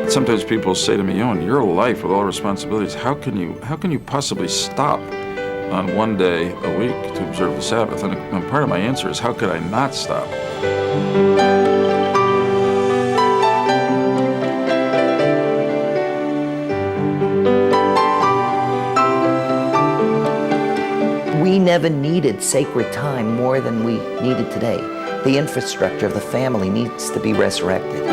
Sometimes people say to me, in your life with all responsibilities, how can you possibly stop on one day a week to observe the Sabbath? And part of my answer is, how could I not stop? We never needed sacred time more than we need it today. The infrastructure of the family needs to be resurrected.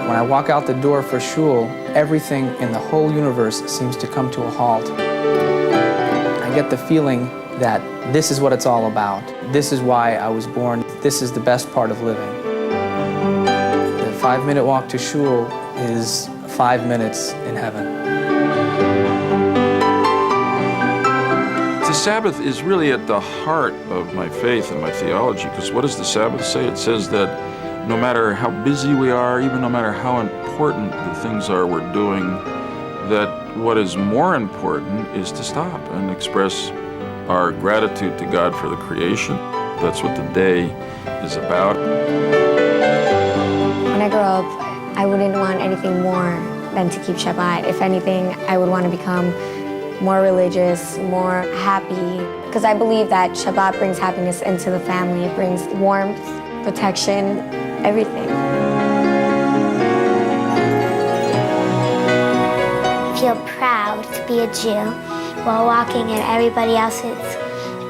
When I walk out the door for shul, everything in the whole universe seems to come to a halt. I get the feeling that this is what it's all about. This is why I was born. This is the best part of living. The 5-minute walk to shul is 5 minutes in heaven. The Sabbath is really at the heart of my faith and my theology, because what does the Sabbath say? It says that no matter how busy we are, even no matter how important the things are we're doing, that what is more important is to stop and express our gratitude to God for the creation. That's what the day is about. When I grow up, I wouldn't want anything more than to keep Shabbat. If anything, I would want to become more religious, more happy, because I believe that Shabbat brings happiness into the family. It brings warmth, protection, everything. I feel proud to be a Jew while walking in everybody else's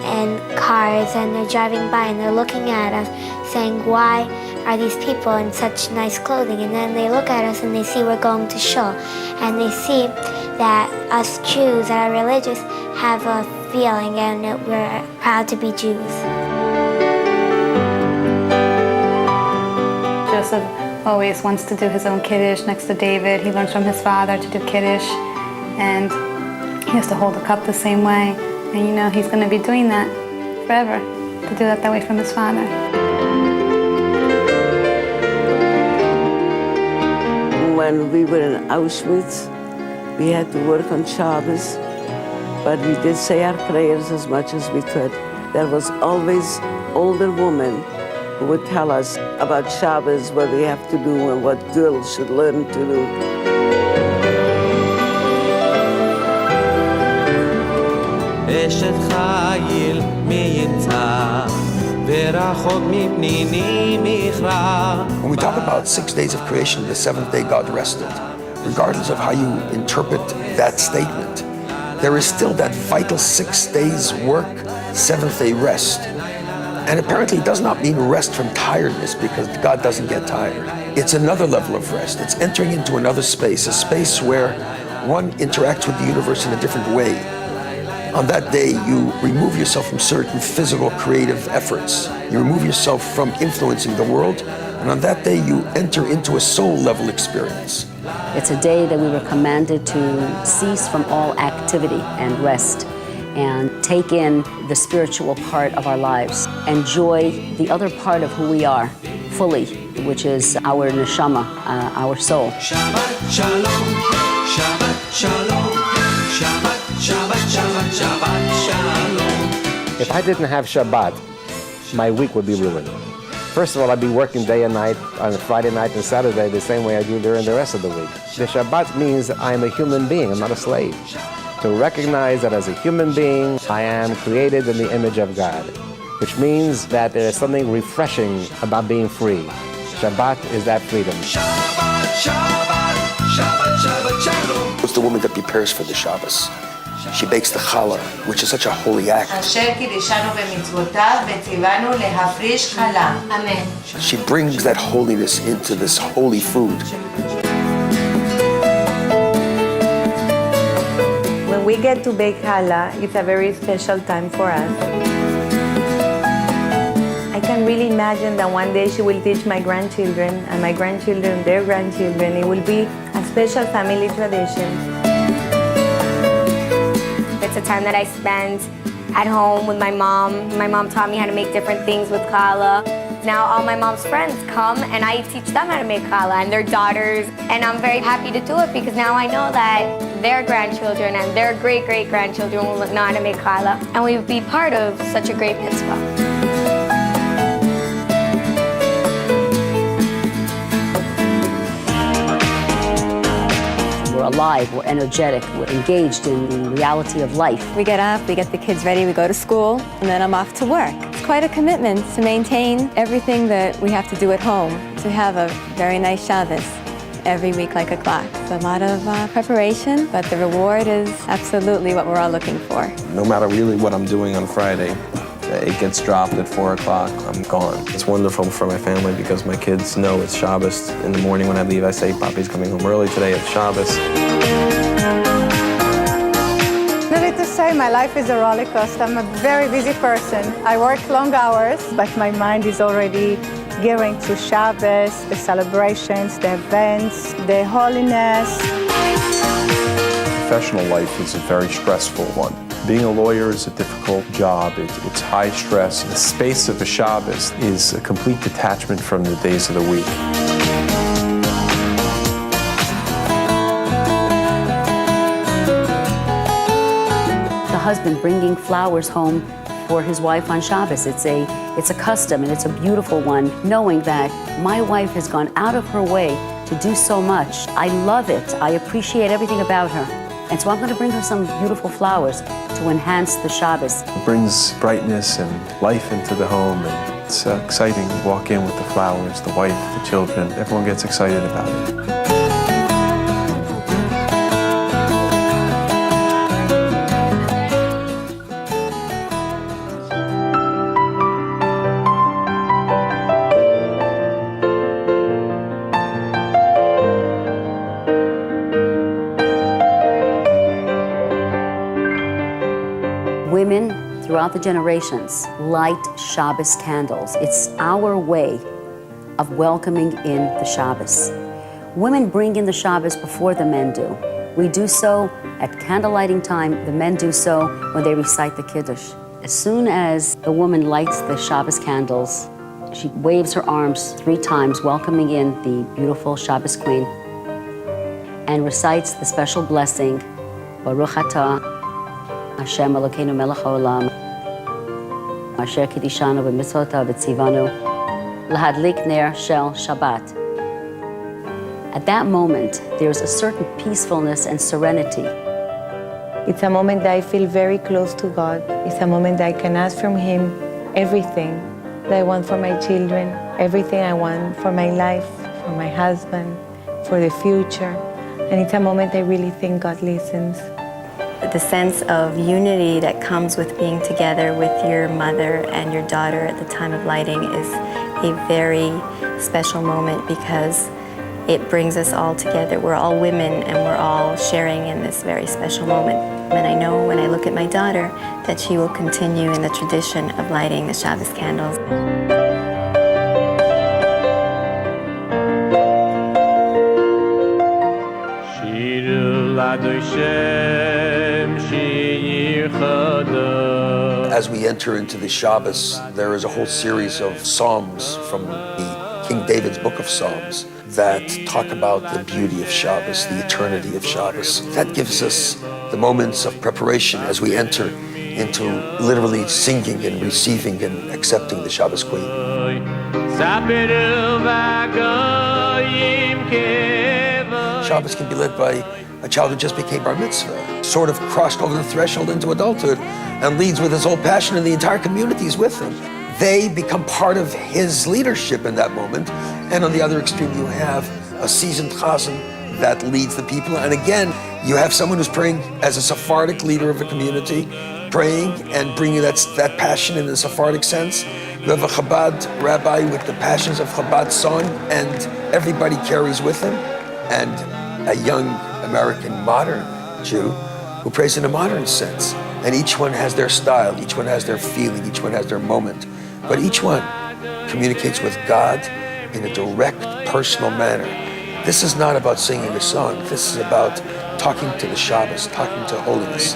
and cars, and they're driving by and they're looking at us saying, why are these people in such nice clothing? And then they look at us and they see we're going to shul, and they see that us Jews that are religious have a feeling and that we're proud to be Jews. Joseph always wants to do his own Kiddush next to David. He learns from his father to do Kiddush, and he has to hold the cup the same way. And he's going to be doing that forever, to do that way from his father. When we were in Auschwitz, we had to work on Shabbos, but we did say our prayers as much as we could. There was always older women who would tell us about Shabbos, what we have to do and what girls should learn to do. When we talk about 6 days of creation, the seventh day God rested, regardless of how you interpret that statement, there is still that vital 6 days work, seventh day rest. And apparently it does not mean rest from tiredness, because God doesn't get tired. It's another level of rest. It's entering into another space, a space where one interacts with the universe in a different way. On that day, you remove yourself from certain physical, creative efforts. You remove yourself from influencing the world, and on that day, you enter into a soul-level experience. It's a day that we were commanded to cease from all activity and rest, and take in the spiritual part of our lives. Enjoy the other part of who we are fully, which is our neshama, our soul. Shabbat shalom, Shabbat shalom, Shabbat, Shabbat, Shabbat, Shabbat shalom. If I didn't have Shabbat, my week would be ruined. First of all, I'd be working day and night on Friday night and Saturday the same way I do during the rest of the week. The Shabbat means I'm a human being, I'm not a slave. To recognize that as a human being, I am created in the image of God, which means that there is something refreshing about being free. Shabbat is that freedom. Shabbat, Shabbat, Shabbat, Shabbat, Shalom. It's the woman that prepares for the Shabbos. She bakes the challah, which is such a holy act. Amen. She brings that holiness into this holy food. When we get to bake challah, it's a very special time for us. I can really imagine that one day she will teach my grandchildren, and my grandchildren, their grandchildren. It will be a special family tradition. It's a time that I spend at home with my mom. My mom taught me how to make different things with challah. Now all my mom's friends come and I teach them how to make challah, and their daughters. And I'm very happy to do it because now I know that their grandchildren and their great-great-grandchildren will know how to make challah. And we would be part of such a great mitzvah. we're alive, we're energetic, we're engaged in the reality of life. We get up, we get the kids ready, we go to school, and then I'm off to work. It's quite a commitment to maintain everything that we have to do at home, to have a very nice Shabbos every week like a clock. It's a lot of preparation, but the reward is absolutely what we're all looking for. No matter really what I'm doing on Friday, it gets dropped at 4 o'clock, I'm gone. It's wonderful for my family because my kids know it's Shabbos. In the morning when I leave, I say, Papi's coming home early today, it's Shabbos. Needless to say, my life is a roller coaster. I'm a very busy person. I work long hours, but my mind is already gearing to Shabbos, the celebrations, the events, the holiness. Professional life is a very stressful one. Being a lawyer is a difficult job. It's high stress. The space of a Shabbos is a complete detachment from the days of the week. The husband bringing flowers home for his wife on Shabbos. It's a custom, and it's a beautiful one, knowing that my wife has gone out of her way to do so much. I love it. I appreciate everything about her. And so I'm going to bring her some beautiful flowers to enhance the Shabbos. It brings brightness and life into the home, and it's exciting. You walk in with the flowers, the wife, the children. Everyone gets excited about it. Women throughout the generations light Shabbos candles. It's our way of welcoming in the Shabbos. Women bring in the Shabbos before the men do. We do so at candlelighting time. The men do so when they recite the Kiddush. As soon as the woman lights the Shabbos candles, she waves her arms 3 times, welcoming in the beautiful Shabbos queen, and recites the special blessing, Baruch Atah Hashem Elokeinu melech haolam, asher kiddushanu b'mitzvotav v'tzivanu, lahadlik ner shel Shabbat. At that moment, there's a certain peacefulness and serenity. It's a moment that I feel very close to God. It's a moment that I can ask from Him everything that I want for my children, everything I want for my life, for my husband, for the future. And it's a moment I really think God listens. The sense of unity that comes with being together with your mother and your daughter at the time of lighting is a very special moment because it brings us all together. We're all women and we're all sharing in this very special moment. And I know when I look at my daughter that she will continue in the tradition of lighting the Shabbos candles. As we enter into the Shabbos, there is a whole series of psalms from the King David's book of Psalms that talk about the beauty of Shabbos, the eternity of Shabbos. That gives us the moments of preparation as we enter into literally singing and receiving and accepting the Shabbos Queen. Shabbos can be led by a child who just became bar mitzvah, sort of crossed over the threshold into adulthood and leads with his whole passion, and the entire community is with him. They become part of his leadership in that moment. And on the other extreme, you have a seasoned chazan that leads the people. And again, you have someone who's praying as a Sephardic leader of a community, praying and bringing that passion in a Sephardic sense. You have a Chabad rabbi with the passions of Chabad song, and everybody carries with him. And a young American modern Jew who prays in a modern sense. And each one has their style, each one has their feeling, each one has their moment. But each one communicates with God in a direct, personal manner. This is not about singing a song. This is about talking to the Shabbos, talking to holiness.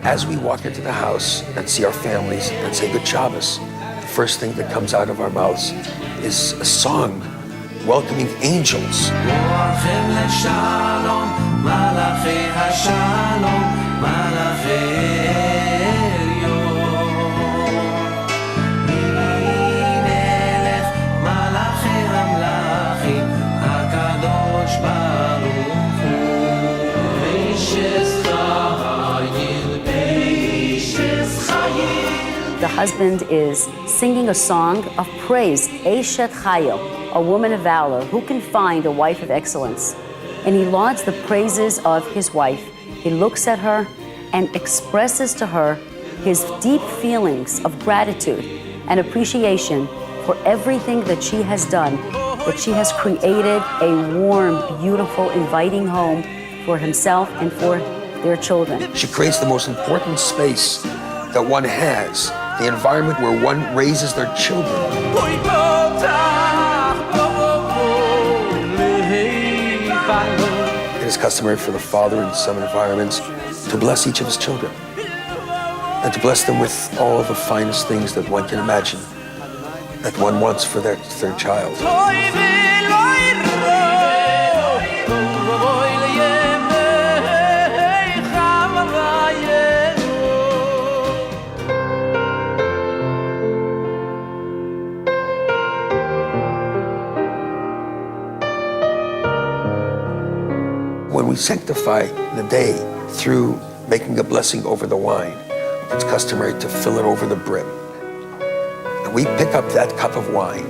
As we walk into the house and see our families and say Good Shabbos, the first thing that comes out of our mouths is a song welcoming angels. The husband is singing a song of praise, Eshet Chayil, a woman of valor. Who can find a wife of excellence? And he lauds the praises of his wife. He looks at her and expresses to her his deep feelings of gratitude and appreciation for everything that she has done, that she has created a warm, beautiful, inviting home for himself and for their children. She creates the most important space that one has, the environment where one raises their children. It is customary for the father in some environments to bless each of his children and to bless them with all the finest things that one can imagine that one wants for their child. When we sanctify the day through making a blessing over the wine, it's customary to fill it over the brim. And we pick up that cup of wine,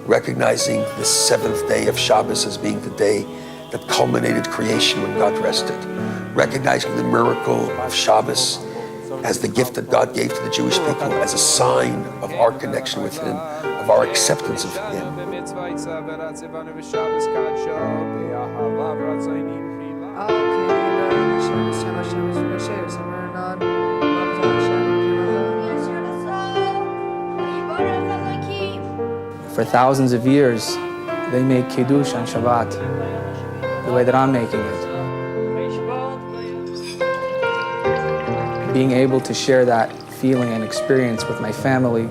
recognizing the seventh day of Shabbos as being the day that culminated creation when God rested, recognizing the miracle of Shabbos as the gift that God gave to the Jewish people, as a sign of our connection with Him, of our acceptance of Him. For thousands of years, they make Kiddush on Shabbat the way that I'm making it. Being able to share that feeling and experience with my family,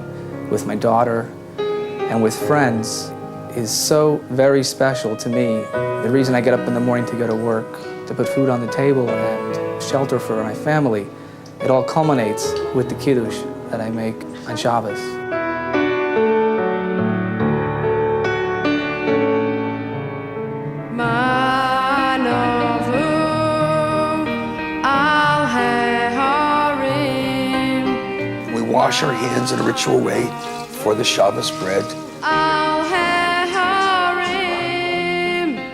with my daughter, and with friends is so very special to me. The reason I get up in the morning to go to work, to put food on the table and shelter for my family, it all culminates with the Kiddush that I make on Shabbos. We wash our hands in a ritual way for the Shabbos bread.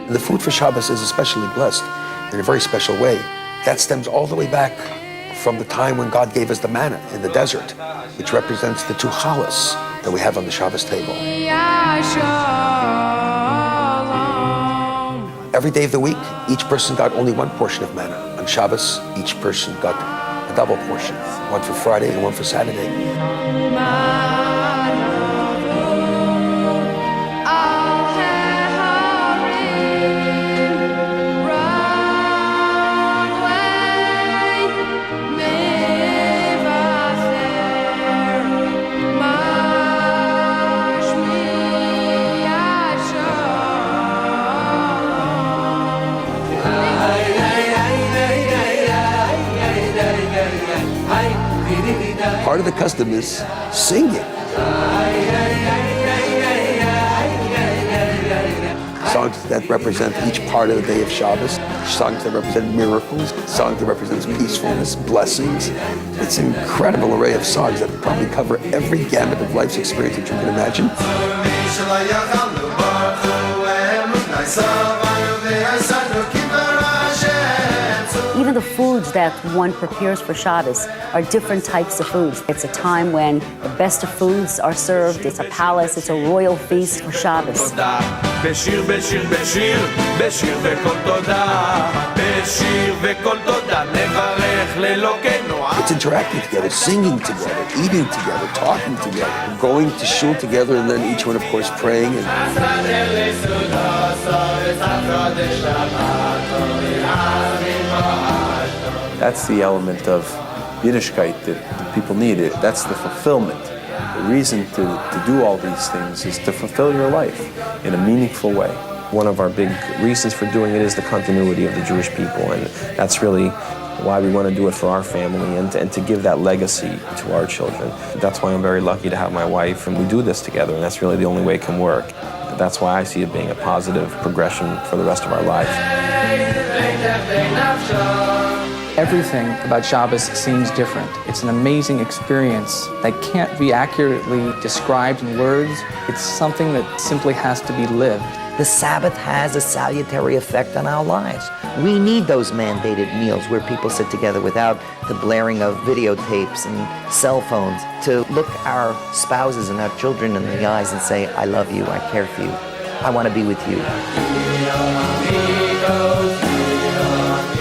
And the food for Shabbos is especially blessed in a very special way. That stems all the way back from the time when God gave us the manna in the desert, which represents the two challahs that we have on the Shabbos table. Every day of the week, each person got only one portion of manna. On Shabbos, each person got a double portion, one for Friday and one for Saturday. Part of the custom is singing. Songs that represent each part of the day of Shabbos, songs that represent miracles, songs that represent peacefulness, blessings. It's an incredible array of songs that probably cover every gamut of life's experience that you can imagine. Even the foods that one prepares for Shabbos are different types of foods. It's a time when the best of foods are served. It's a palace, it's a royal feast for Shabbos. It's interacting together, singing together, eating together, talking together, going to shul together, and then each one, of course, praying. That's the element of Yiddishkeit that people need. That's the fulfillment. The reason to do all these things is to fulfill your life in a meaningful way. One of our big reasons for doing it is the continuity of the Jewish people, and that's really why we want to do it for our family and to give that legacy to our children. That's why I'm very lucky to have my wife, and we do this together, and that's really the only way it can work. That's why I see it being a positive progression for the rest of our life. Everything about Shabbos seems different. It's an amazing experience that can't be accurately described in words. It's something that simply has to be lived. The Sabbath has a salutary effect on our lives. We need those mandated meals where people sit together without the blaring of videotapes and cell phones, to look our spouses and our children in the eyes and say, I love you, I care for you, I want to be with you.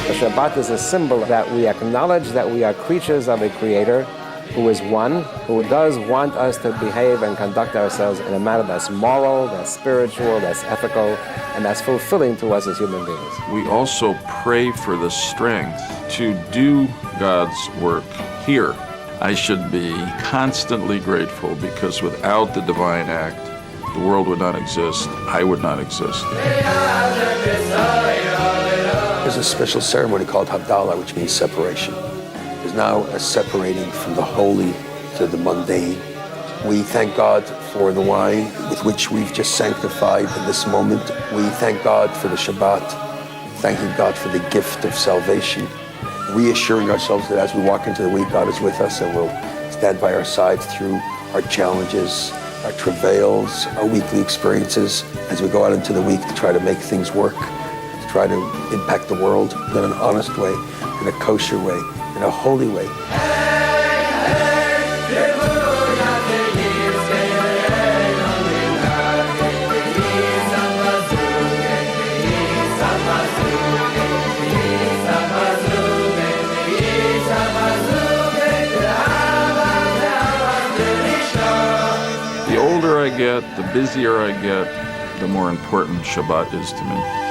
The Shabbat is a symbol that we acknowledge that we are creatures of a Creator who is one, who does want us to behave and conduct ourselves in a manner that's moral, that's spiritual, that's ethical, and that's fulfilling to us as human beings. We also pray for the strength to do God's work here. I should be constantly grateful, because without the divine act, the world would not exist, I would not exist. There's a special ceremony called Havdalah, which means separation. There's now a separating from the holy to the mundane. We thank God for the wine with which we've just sanctified in this moment. We thank God for the Shabbat, thanking God for the gift of salvation, reassuring ourselves that as we walk into the week, God is with us and will stand by our side through our challenges, our travails, our weekly experiences, as we go out into the week to try to make things work, to try to impact the world in an honest way, in a kosher way, in a holy way. The older I get, the busier I get, the more important Shabbat is to me.